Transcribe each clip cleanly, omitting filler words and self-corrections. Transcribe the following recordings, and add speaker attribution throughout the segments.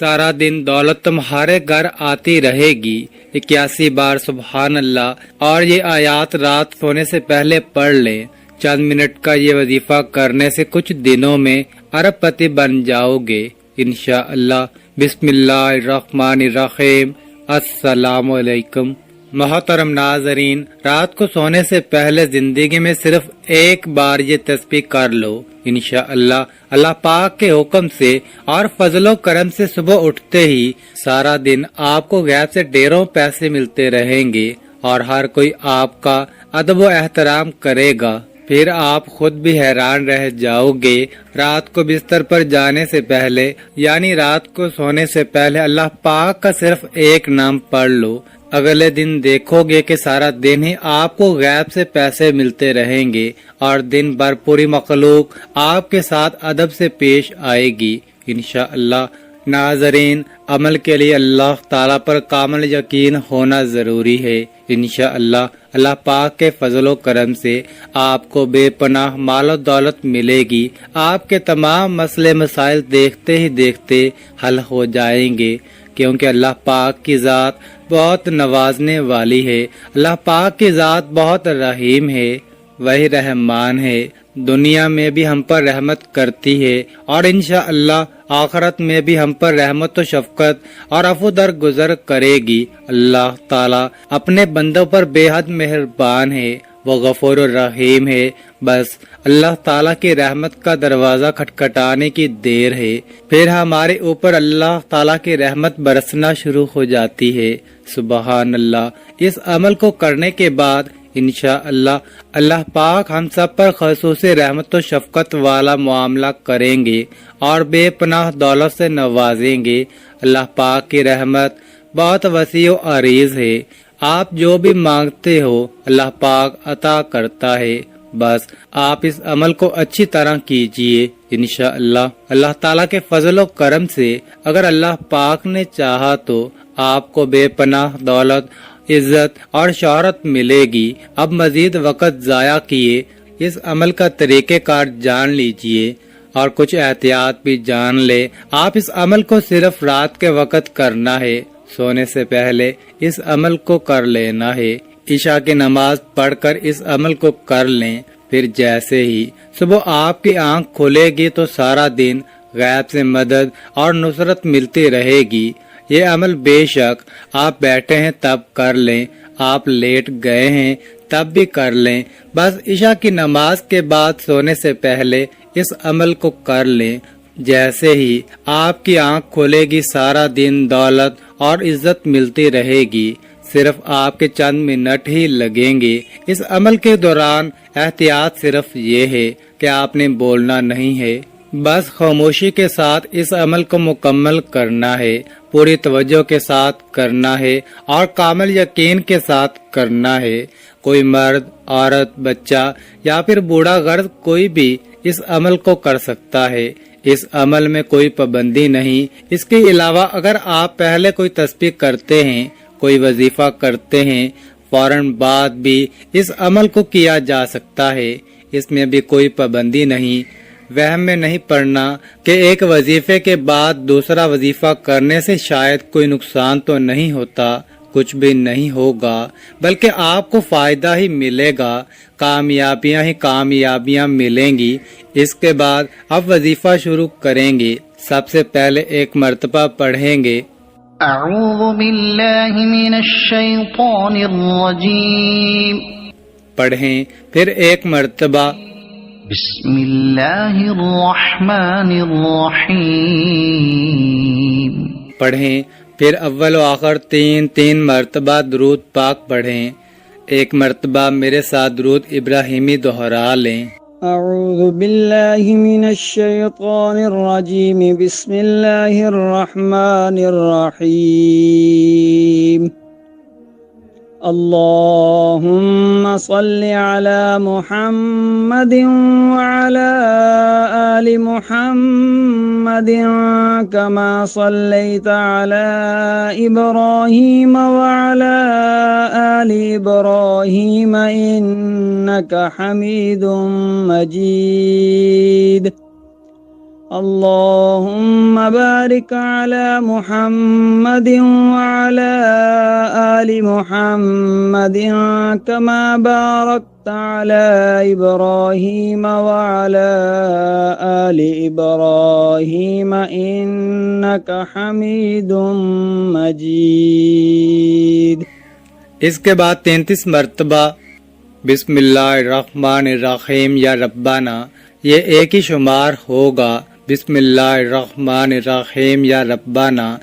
Speaker 1: سارا دن دولت تمہارے گھر آتی رہے گی 81 بار سبحان اللہ، اور یہ آیات رات سونے سے پہلے پڑھ لیں۔ چند منٹ کا یہ وظیفہ کرنے سے کچھ دنوں میں ارب پتی بن جاؤ گے انشاءاللہ۔ بسم اللہ الرحمن الرحیم۔ السلام علیکم۔ محترم ناظرین، رات کو سونے سے پہلے زندگی میں صرف ایک بار یہ تسبیح کر لو انشاءاللہ۔ اللہ پاک کے حکم سے اور فضل و کرم سے صبح اٹھتے ہی سارا دن آپ کو غیب سے ڈھیروں پیسے ملتے رہیں گے اور ہر کوئی آپ کا ادب و احترام کرے گا۔ پھر آپ خود بھی حیران رہ جاؤ گے۔ رات کو بستر پر جانے سے پہلے یعنی رات کو سونے سے پہلے اللہ پاک کا صرف ایک نام پڑھ لو، اگلے دن دیکھو گے کہ سارا دن ہی آپ کو غیب سے پیسے ملتے رہیں گے اور دن بھر پوری مخلوق آپ کے ساتھ ادب سے پیش آئے گی انشاءاللہ۔ ناظرین، عمل کے لیے اللہ تعالیٰ پر کامل یقین ہونا ضروری ہے انشاءاللہ۔ اللہ پاک کے فضل و کرم سے آپ کو بے پناہ مال و دولت ملے گی۔ آپ کے تمام مسئلے مسائل دیکھتے ہی دیکھتے حل ہو جائیں گے، کیونکہ اللہ پاک کی ذات بہت نوازنے والی ہے۔ اللہ پاک کی ذات بہت رحیم ہے، وہی رحمان ہے۔ دنیا میں بھی ہم پر رحمت کرتی ہے اور انشاءاللہ آخرت میں بھی ہم پر رحمت و شفقت اور عفو درگزر کرے گی۔ اللہ تعالیٰ اپنے بندوں پر بے حد مہربان ہے، وہ غفور الرحیم ہے۔ بس اللہ تعالیٰ کی رحمت کا دروازہ کھٹکھٹانے کی دیر ہے، پھر ہمارے اوپر اللہ تعالیٰ کی رحمت برسنا شروع ہو جاتی ہے۔ سبحان اللہ۔ اس عمل کو کرنے کے بعد انشاءاللہ اللہ پاک ہم سب پر خصوصی رحمت و شفقت والا معاملہ کریں گے اور بے پناہ دولت سے نوازیں گے۔ اللہ پاک کی رحمت بہت وسیع و عریض ہے، آپ جو بھی مانگتے ہو اللہ پاک عطا کرتا ہے۔ بس آپ اس عمل کو اچھی طرح کیجئے انشاءاللہ۔ اللہ تعالیٰ کے فضل و کرم سے اگر اللہ پاک نے چاہا تو آپ کو بے پناہ دولت، عزت اور شہرت ملے گی۔ اب مزید وقت ضائع کیے اس عمل کا طریقہ کار جان لیجئے اور کچھ احتیاط بھی جان لے۔ آپ اس عمل کو صرف رات کے وقت کرنا ہے، سونے سے پہلے اس عمل کو کر لینا ہے۔ عشاء کی نماز پڑھ کر اس عمل کو کر لیں، پھر جیسے ہی صبح آپ کی آنکھ کھلے گی تو سارا دن غیب سے مدد اور نصرت ملتی رہے گی۔ یہ عمل بے شک آپ بیٹھے ہیں تب کر لیں، آپ لیٹ گئے ہیں تب بھی کر لیں۔ بس عشاء کی نماز کے بعد سونے سے پہلے اس عمل کو کر لیں۔ جیسے ہی آپ کی آنکھ کھلے گی سارا دن دولت اور عزت ملتی رہے گی۔ صرف آپ کے چند منٹ ہی لگیں گے۔ اس عمل کے دوران احتیاط صرف یہ ہے کہ آپ نے بولنا نہیں ہے، بس خاموشی کے ساتھ اس عمل کو مکمل کرنا ہے، پوری توجہ کے ساتھ کرنا ہے اور کامل یقین کے ساتھ کرنا ہے۔ کوئی مرد، عورت، بچہ یا پھر بوڑھا غرض کوئی بھی اس عمل کو کر سکتا ہے۔ اس عمل میں کوئی پابندی نہیں۔ اس کے علاوہ اگر آپ پہلے کوئی تسبیح کرتے ہیں، کوئی وظیفہ کرتے ہیں، فوراً بعد بھی اس عمل کو کیا جا سکتا ہے، اس میں بھی کوئی پابندی نہیں۔ وہم میں نہیں پڑنا کہ ایک وظیفے کے بعد دوسرا وظیفہ کرنے سے شاید کوئی نقصان تو نہیں ہوتا، کچھ بھی نہیں ہوگا، بلکہ آپ کو فائدہ ہی ملے گا، کامیابیاں ہی کامیابیاں ملیں گی۔ اس کے بعد اب وظیفہ شروع کریں گے۔ سب سے پہلے ایک مرتبہ پڑھیں گے
Speaker 2: اعوذ باللہ من الشیطان الرجیم،
Speaker 1: پڑھیں، پھر ایک مرتبہ
Speaker 2: بسم اللہ الرحمن الرحیم
Speaker 1: پڑھیں، پھر اول و آخر تین مرتبہ درود پاک پڑھیں۔ ایک مرتبہ میرے ساتھ درود ابراہیمی دہرا لیں۔
Speaker 3: اعوذ باللہ من الشیطان الرجیم، بسم اللہ الرحمن الرحیم، اللہم صل علی محمد وعلی آل محمد کما صلیت علی ابراہیم وعلی آل ابراہیم انک حمید مجید، اللهم بارك على محمد وعلى آل محمد كما باركت على إبراهيم وعلى آل إبراهيم إنك حميد مجيد.
Speaker 1: اس کے بعد 33 مرتبہ بسم اللہ الرحمن الرحیم یا ربنا، یہ ایک ہی شمار ہوگا. بسم اللہ الرحمن الرحیم یا ربنا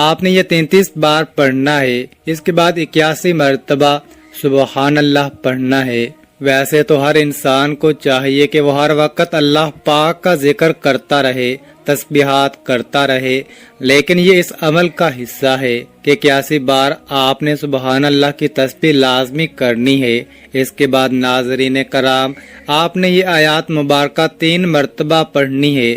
Speaker 1: آپ نے یہ 33 بار پڑھنا ہے. اس کے بعد 81 مرتبہ سبحان اللہ پڑھنا ہے. ویسے تو ہر انسان کو چاہیے کہ وہ ہر وقت اللہ پاک کا ذکر کرتا رہے، تسبیحات کرتا رہے، لیکن یہ اس عمل کا حصہ ہے کہ 81 بار آپ نے سبحان اللہ کی تسبیح لازمی کرنی ہے. اس کے بعد ناظرین کرام، آپ نے یہ آیات مبارکہ 3 مرتبہ پڑھنی ہے.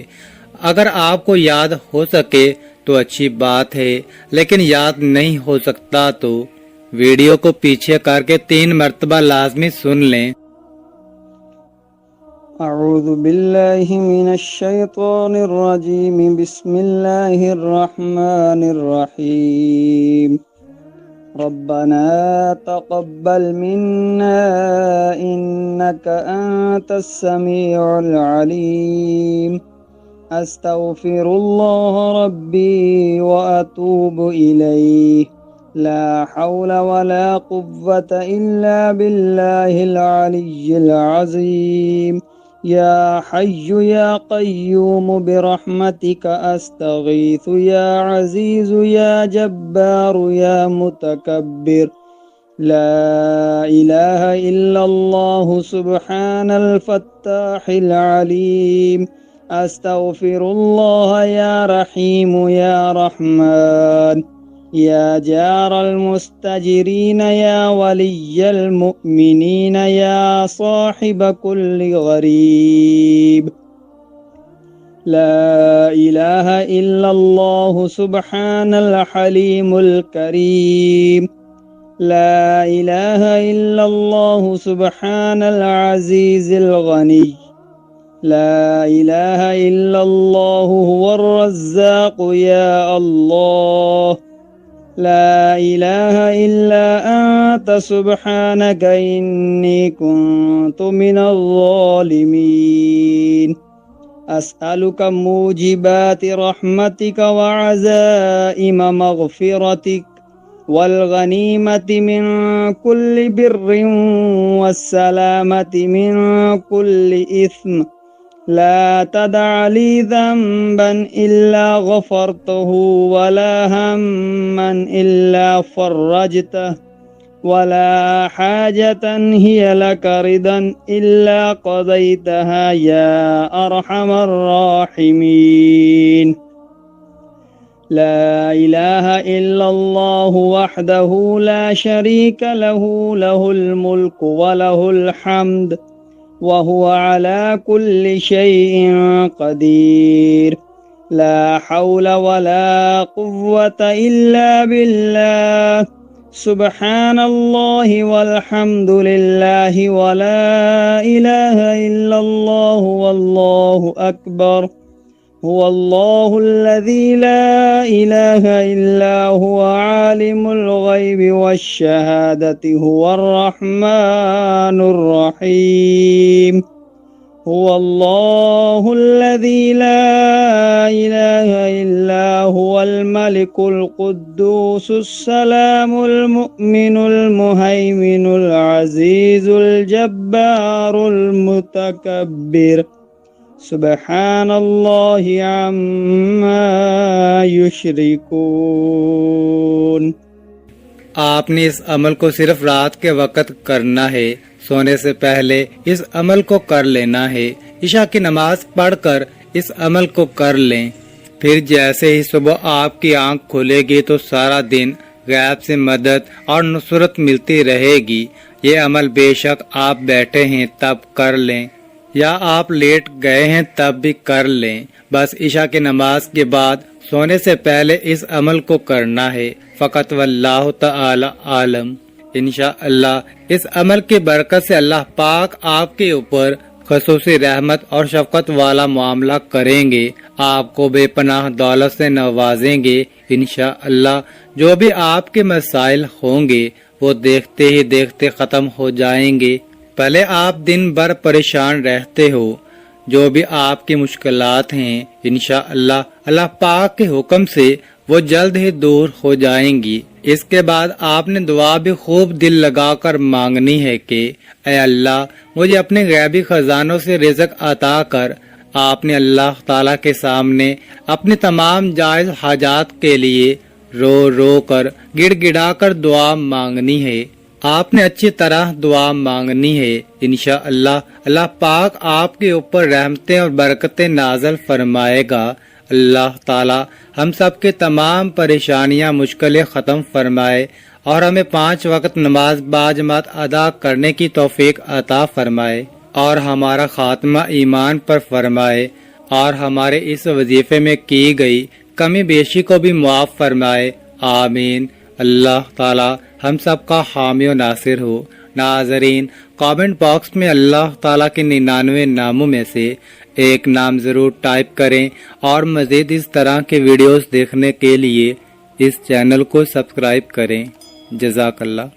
Speaker 1: اگر آپ کو یاد ہو سکے تو اچھی بات ہے، لیکن یاد نہیں ہو سکتا تو ویڈیو کو پیچھے کر کے 3 مرتبہ لازمی سن لیں.
Speaker 3: اعوذ باللہ من الشیطان الرجیم. بسم اللہ الرحمن الرحیم. ربنا تقبل منا انك انت السميع العليم. استغفر الله ربي واتوب اليه. لا حول ولا قوة الا بالله العلي العظيم. يا حي يا قيوم برحمتك استغيث. يا عزيز يا جبار يا متكبر. لا إله إلا الله سبحان الفتاح العليم. استغفر الله يا رحيم يا رحمن. يا جار المستجرين يا ولي المؤمنين يا صاحب كل غريب. لا إله إلا الله سبحان الحليم الكريم. لا إله إلا الله سبحان العزيز الغني. لا إله إلا الله هو الرزاق يا الله. لا إله إلا أنت سبحانك إني كنت من الظالمين. أسألك موجبات رحمتك وعزائم مغفرتك والغنيمة من كل بر والسلامة من كل إثم. لا تدع لي ذنبا إلا غفرته ولا هما إلا فرجته ولا حاجة هي لك رضا إلا قضيتها يا أرحم الراحمين. لا إله إلا الله وحده لا شريك له. له الملك وله الحمد وهو على كل شيء قدير. لا حول ولا قوة إلا بالله. سبحان الله والحمد لله ولا إله إلا الله والله أكبر. هو الله الذي لا إله إلا هو عالم الغيب والشهادة. هو الرحمن الرحيم. هو الله الذي لا إله إلا هو الملك القدوس السلام المؤمن المهيمن العزيز الجبار المتكبر. سبحان اللہ عما یشرکون.
Speaker 1: آپ نے اس عمل کو صرف رات کے وقت کرنا ہے، سونے سے پہلے اس عمل کو کر لینا ہے. عشاء کی نماز پڑھ کر اس عمل کو کر لیں. پھر جیسے ہی صبح آپ کی آنکھ کھلے گی تو سارا دن غیب سے مدد اور نصرت ملتی رہے گی. یہ عمل بے شک آپ بیٹھے ہیں تب کر لیں یا آپ لیٹ گئے ہیں تب بھی کر لیں. بس عشاء کی نماز کے بعد سونے سے پہلے اس عمل کو کرنا ہے. فقط واللہ تعالی عالم. انشاءاللہ اس عمل کی برکت سے اللہ پاک آپ کے اوپر خصوصی رحمت اور شفقت والا معاملہ کریں گے. آپ کو بے پناہ دولت سے نوازیں گے۔ انشاءاللہ جو بھی آپ کے مسائل ہوں گے وہ دیکھتے ہی دیکھتے ختم ہو جائیں گے۔ پہلے آپ دن بھر پریشان رہتے ہو، جو بھی آپ کی مشکلات ہیں انشاءاللہ اللہ پاک کے حکم سے وہ جلد ہی دور ہو جائیں گی۔ اس کے بعد آپ نے دعا بھی خوب دل لگا کر مانگنی ہے کہ اے اللہ مجھے اپنے غیبی خزانوں سے رزق عطا کر۔ آپ نے اللہ تعالیٰ کے سامنے اپنی تمام جائز حاجات کے لیے رو رو کر گڑ گڑا کر دعا مانگنی ہے۔ آپ نے اچھی طرح دعا مانگنی ہے۔ انشاءاللہ اللہ پاک آپ کے اوپر رحمتیں اور برکتیں نازل فرمائے گا۔ اللہ تعالی ہم سب کے تمام پریشانیاں مشکلیں ختم فرمائے اور ہمیں 5 وقت نماز باجماعت ادا کرنے کی توفیق عطا فرمائے اور ہمارا خاتمہ ایمان پر فرمائے اور ہمارے اس وظیفے میں کی گئی کمی بیشی کو بھی معاف فرمائے، آمین۔ اللہ تعالی ہم سب کا حامی و ناصر ہو۔ ناظرین، کامنٹ باکس میں اللہ تعالیٰ کے 99 ناموں میں سے ایک نام ضرور ٹائپ کریں اور مزید اس طرح کے ویڈیوز دیکھنے کے لیے اس چینل کو سبسکرائب کریں۔ جزاک اللہ۔